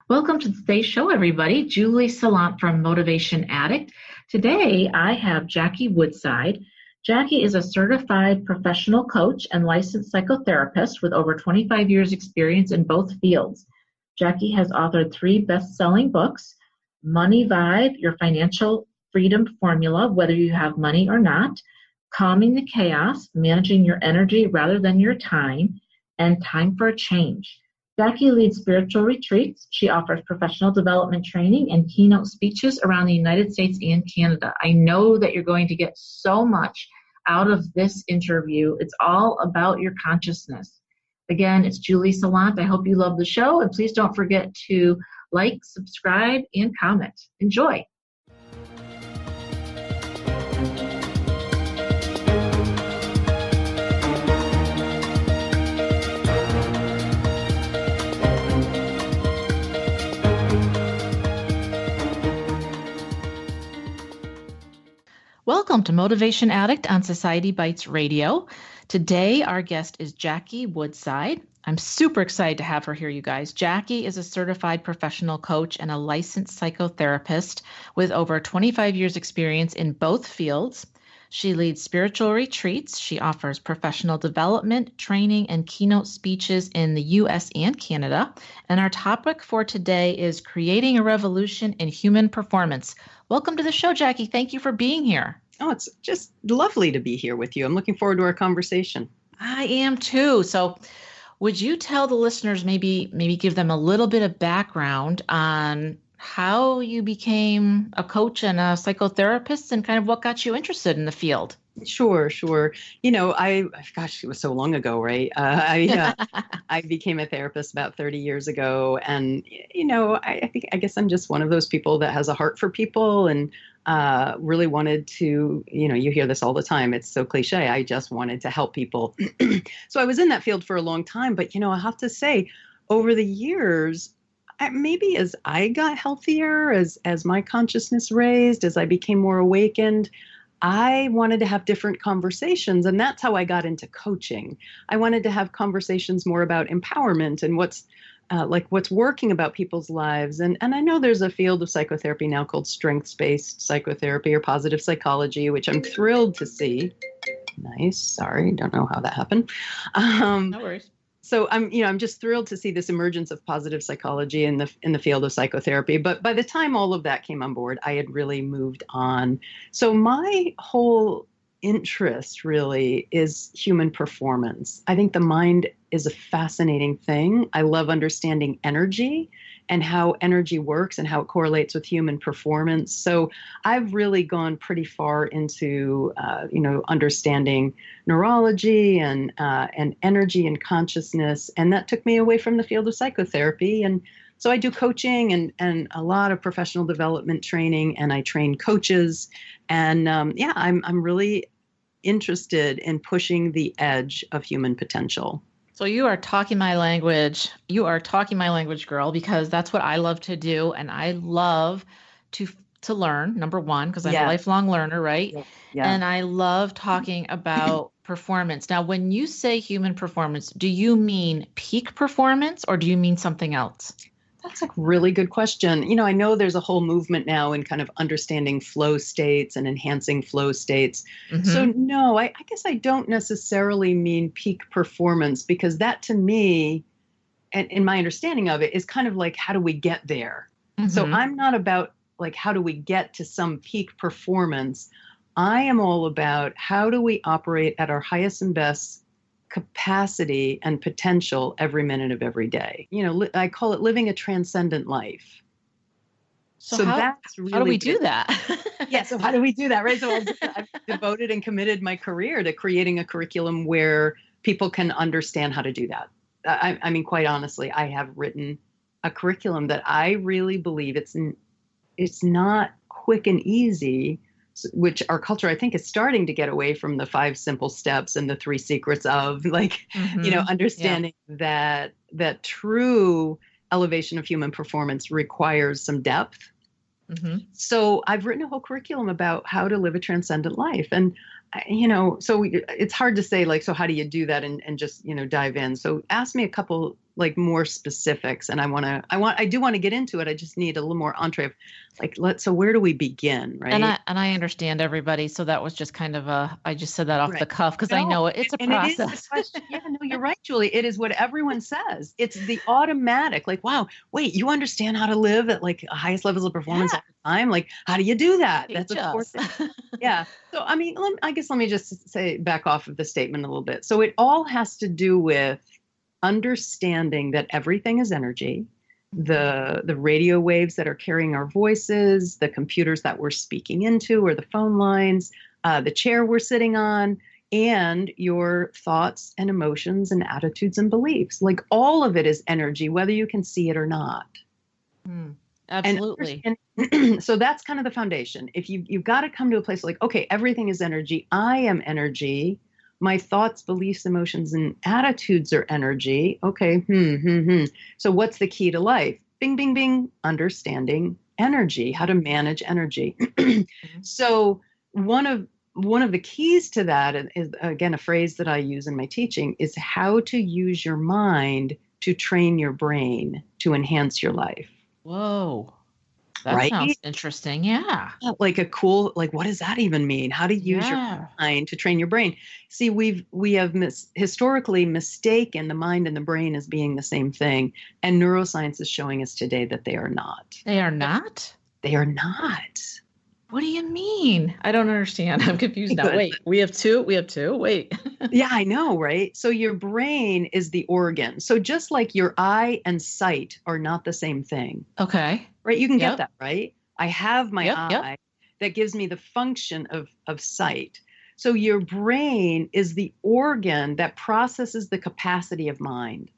Welcome to today's show, everybody. Julie Salant from Motivation Addict. Today, I have Jackie Woodside. Jackie is a certified professional coach and licensed psychotherapist with over 25 years experience in both fields. Jackie has authored 3 best-selling books, Money Vibe, Your Financial Freedom Formula, Whether You Have Money or Not, Calming the Chaos, Managing Your Energy Rather Than Your Time, and Time for a Change. Jackie leads spiritual retreats. She offers professional development training and keynote speeches around the United States and Canada. I know that you're going to get so much out of this interview. It's all about your consciousness. Again, it's Julie Salant. I hope you love the show, and please don't forget to like, subscribe, and comment. Enjoy. Welcome to Motivation Addict on Society Bites Radio. Today, our guest is Jackie Woodside. I'm super excited to have her here, you guys. Jackie is a certified professional coach and a licensed psychotherapist with over 25 years experience in both fields. She leads spiritual retreats. She offers professional development, training, and keynote speeches in the U.S. and Canada. And our topic for today is creating a revolution in human performance. Welcome to the show, Jackie. Thank you for being here. Oh, it's just lovely to be here with you. I'm looking forward to our conversation. I am too. So would you tell the listeners, maybe give them a little bit of background on how you became a coach and a psychotherapist and kind of what got you interested in the field? Sure. You know, gosh, it was so long ago, right? I became a therapist about 30 years ago. And, you know, I guess I'm just one of those people that has a heart for people and really wanted to, you know, you hear this all the time. It's so cliche. I just wanted to help people. So I was in that field for a long time. But, you know, I have to say, over the years, maybe as I got healthier, as my consciousness raised, as I became more awakened, I wanted to have different conversations, and that's how I got into coaching. I wanted to have conversations more about empowerment and what's working about people's lives. And I know there's a field of psychotherapy now called strengths-based psychotherapy or positive psychology, which I'm thrilled to see. Nice. Sorry, don't know how that happened. No worries. So I'm just thrilled to see this emergence of positive psychology in the field of psychotherapy. But by the time all of that came on board, I had really moved on. So my whole interest really is human performance. I think the mind is a fascinating thing. I love understanding energy and how energy works and how it correlates with human performance. So I've really gone pretty far into, understanding neurology and energy and consciousness. And that took me away from the field of psychotherapy. And so I do coaching and a lot of professional development training, and I train coaches. And I'm really interested in pushing the edge of human potential. So you are talking my language. You are talking my language, girl, because that's what I love to do. And I love to learn, number one, because I'm a lifelong learner, right? Yeah. And I love talking about performance. Now, when you say human performance, do you mean peak performance or do you mean something else? That's a really good question. You know, I know there's a whole movement now in kind of understanding flow states and enhancing flow states. Mm-hmm. So no, I guess I don't necessarily mean peak performance, because that to me, and in my understanding of it, is kind of like, how do we get there? Mm-hmm. So I'm not about like, how do we get to some peak performance? I am all about how do we operate at our highest and best capacity and potential every minute of every day. You know, I call it living a transcendent life. So that's really how do we do that? Yeah. So how do we do that? Right. So I've devoted and committed my career to creating a curriculum where people can understand how to do that. I mean, quite honestly, I have written a curriculum that I really believe it's not quick and easy, which our culture, I think, is starting to get away from the 5 simple steps and the 3 secrets of, like, understanding that true elevation of human performance requires some depth. Mm-hmm. So I've written a whole curriculum about how to live a transcendent life. And, so it's hard to say, like, so how do you do that and just, dive in. So ask me a couple like more specifics. And I do want to get into it. I just need a little more entree of like, so where do we begin? Right. And I understand everybody. So that was just kind of I just said that off the cuff because I know it's a process. It is a question. Yeah, no, you're right, Julie. It is what everyone says. It's the automatic, like, wow, wait, you understand how to live at like highest levels of performance all the time? Like, how do you do that? That's of course. Yeah. So, I mean, I guess let me just say back off of the statement a little bit. So it all has to do with understanding that everything is energy, the radio waves that are carrying our voices, the computers that we're speaking into or the phone lines, the chair we're sitting on, and your thoughts and emotions and attitudes and beliefs. Like all of it is energy, whether you can see it or not. Absolutely. And so that's kind of the foundation. If you've got to come to a place like, okay, everything is energy. I am energy. My thoughts, beliefs, emotions, and attitudes are energy. Okay. So what's the key to life? Bing, bing, bing. Understanding energy, how to manage energy. So one of the keys to that is, again, a phrase that I use in my teaching is how to use your mind to train your brain to enhance your life. Whoa. That sounds interesting. Yeah. Like what does that even mean? How to use your mind to train your brain. See, we have historically mistaken the mind and the brain as being the same thing. And neuroscience is showing us today that they are not. They are not? They are not. What do you mean? I don't understand. I'm confused now. Wait, we have two? Wait. Yeah, I know, right? So your brain is the organ. So just like your eye and sight are not the same thing. Okay. Right? You can get that, right? I have my eye that gives me the function of sight. So your brain is the organ that processes the capacity of mind.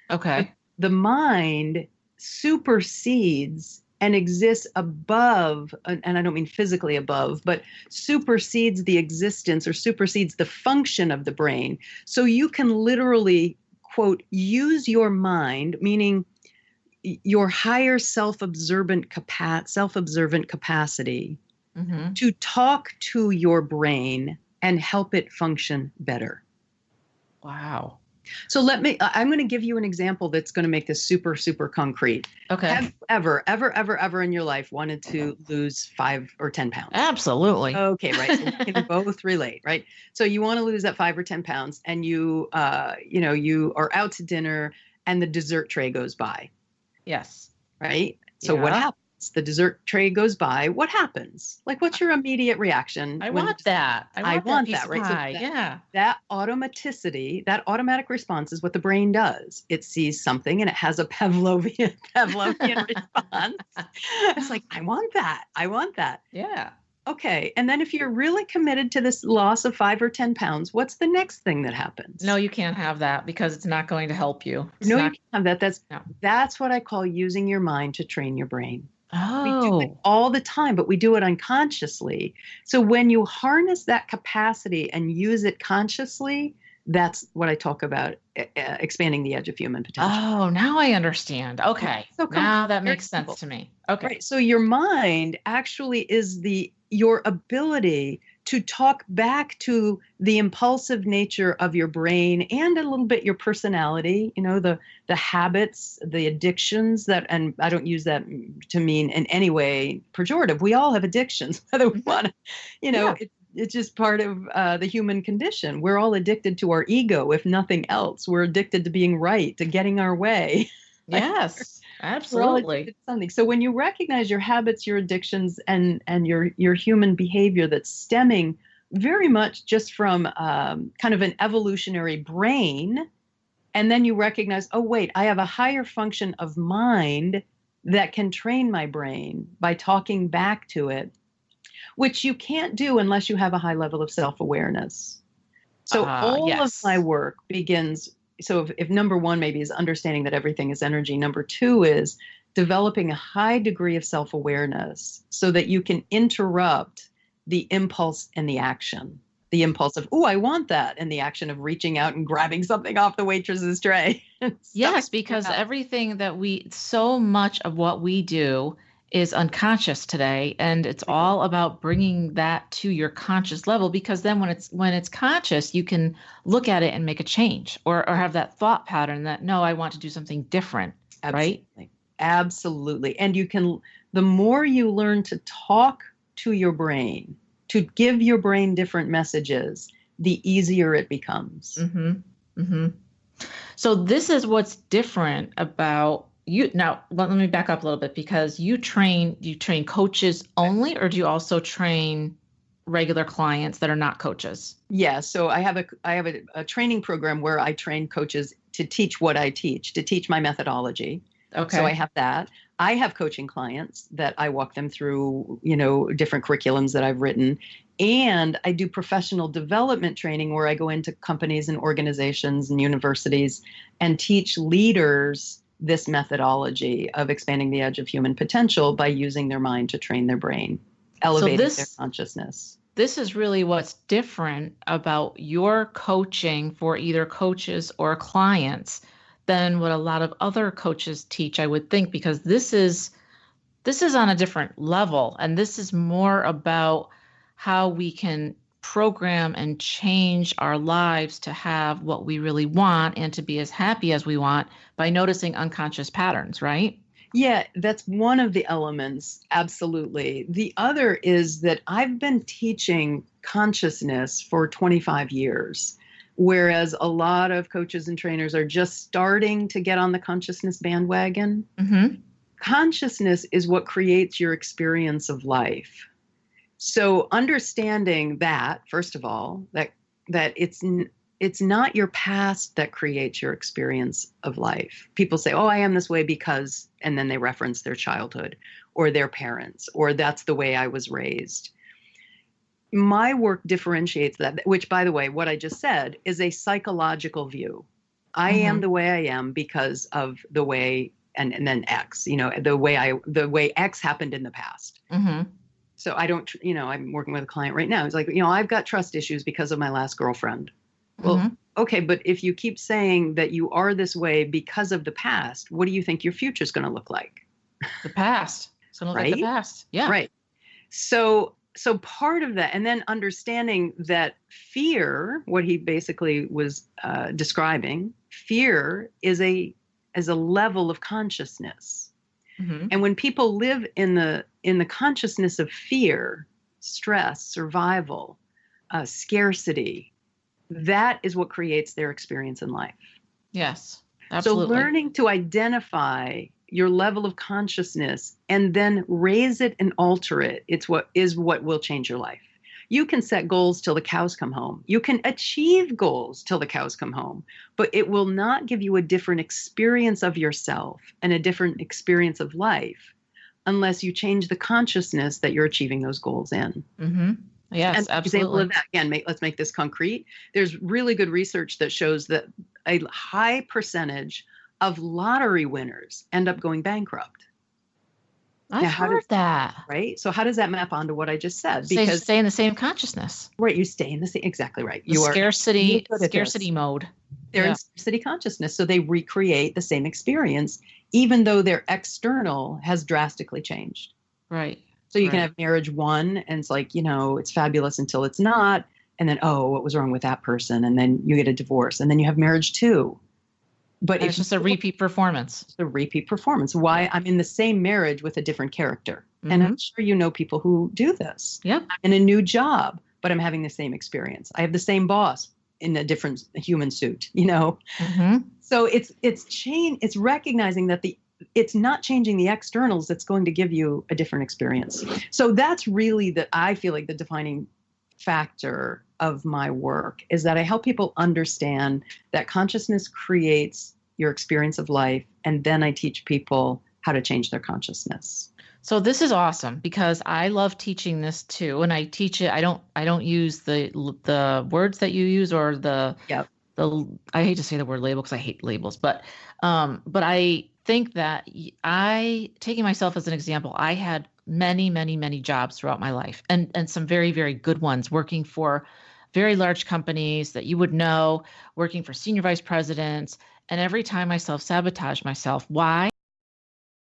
Okay. The mind supersedes and exists above, and I don't mean physically above, but supersedes the existence or supersedes the function of the brain. So you can literally, quote, use your mind, meaning your higher self-observant capacity to talk to your brain and help it function better. Wow. So I'm going to give you an example that's going to make this super, super concrete. Okay. Have you ever in your life wanted to lose 5 or 10 pounds? Absolutely. Okay, right. So we can both relate, right? So you want to lose that 5 or 10 pounds and you are out to dinner and the dessert tray goes by. Yes. Right? So what happens? The dessert tray goes by. What happens? Like, what's your immediate reaction? I want that. I want that, right? So that automaticity, that automatic response is what the brain does. It sees something and it has a Pavlovian response. It's like, I want that. Yeah. Okay. And then if you're really committed to this loss of 5 or 10 pounds, what's the next thing that happens? No, you can't have that because it's not going to help you. You can't have that. That's what I call using your mind to train your brain. Oh. We do it all the time, but we do it unconsciously. So when you harness that capacity and use it consciously, that's what I talk about, expanding the edge of human potential. Oh, now I understand. Okay. So now that makes sense to me. Okay. Right. So your mind actually is your ability to talk back to the impulsive nature of your brain and a little bit your personality, the habits, the addictions and I don't use that to mean in any way pejorative. We all have addictions, whether we want to, it's just part of the human condition. We're all addicted to our ego, if nothing else. We're addicted to being right, to getting our way. Yes, absolutely. Something. So when you recognize your habits, your addictions, and your human behavior that's stemming very much just from kind of an evolutionary brain, and then you recognize, oh wait, I have a higher function of mind that can train my brain by talking back to it, which you can't do unless you have a high level of self-awareness. So all of my work begins. So if number one maybe is understanding that everything is energy, number two is developing a high degree of self-awareness so that you can interrupt the impulse and the action. the impulse of, oh, I want that, and the action of reaching out and grabbing something off the waitress's tray. Yes, because so much of what we do is unconscious today, and it's all about bringing that to your conscious level, because then when it's conscious, you can look at it and make a change, or have that thought pattern that, no, I want to do something different. Absolutely. Right? Absolutely. And the more you learn to talk to your brain, to give your brain different messages, the easier it becomes. Mm-hmm. Mm-hmm. So this is what's different about you. Now, let me back up a little bit, because you train coaches only, or do you also train regular clients that are not coaches? Yeah. So I have a training program where I train coaches to teach what I teach, to teach my methodology. Okay. So I have that. I have coaching clients that I walk them through, different curriculums that I've written. And I do professional development training where I go into companies and organizations and universities and teach leaders this methodology of expanding the edge of human potential by using their mind to train their brain, elevating their consciousness. This is really what's different about your coaching for either coaches or clients than what a lot of other coaches teach, I would think, because this is on a different level, and this is more about how we can program and change our lives to have what we really want and to be as happy as we want by noticing unconscious patterns, right? Yeah, that's one of the elements. Absolutely. The other is that I've been teaching consciousness for 25 years. Whereas a lot of coaches and trainers are just starting to get on the consciousness bandwagon. Mm-hmm. Consciousness is what creates your experience of life. So understanding that, first of all, that it's not your past that creates your experience of life. People say, oh, I am this way because, and then they reference their childhood or their parents, or that's the way I was raised. My work differentiates that, which, by the way, what I just said is a psychological view. I am the way I am because of the way, and then X, the way X happened in the past. Mm-hmm. So I don't, I'm working with a client right now. He's like, I've got trust issues because of my last girlfriend. Well, okay, but if you keep saying that you are this way because of the past, what do you think your future is going to look like? The past. It's going to look like the past. Yeah. Right. So part of that, and then understanding that fear, what he basically was describing, fear is a level of consciousness. Mm-hmm. And when people live in the consciousness of fear, stress, survival, scarcity, that is what creates their experience in life. Yes, absolutely. So learning to identify your level of consciousness and then raise it and alter it, it's what will change your life. You can set goals till the cows come home. You can achieve goals till the cows come home, but it will not give you a different experience of yourself and a different experience of life unless you change the consciousness that you're achieving those goals in. Mm-hmm. Yes, and absolutely. Example of that, again, let's make this concrete. There's really good research that shows that a high percentage of lottery winners end up going bankrupt. I've heard that. Right? So how does that map onto what I just said? Because you stay in the same consciousness. Right. You stay in the same, exactly right. You are scarcity mode. They're in scarcity consciousness. So they recreate the same experience, even though their external has drastically changed. Right. So you can have marriage one, and it's like, it's fabulous until it's not. And then, oh, what was wrong with that person? And then you get a divorce. And then you have marriage two. But it's just a repeat performance. It's a repeat performance. Why? I'm in the same marriage with a different character. Mm-hmm. And I'm sure people who do this. Yep. I'm in a new job, but I'm having the same experience. I have the same boss in a different human suit, Mm-hmm. So it's recognizing that it's not changing the externals that's going to give you a different experience. So that's really I feel like the defining factor of my work is that I help people understand that consciousness creates your experience of life, and then I teach people how to change their consciousness. So this is awesome because I love teaching this too, and I teach it. I don't use the words that you use or the I hate to say the word label because I hate labels, but I think that taking myself as an example, I had many, many, many jobs throughout my life and some very, very good ones, working for very large companies that you would know, working for senior vice presidents. And every time I self-sabotage myself. Why?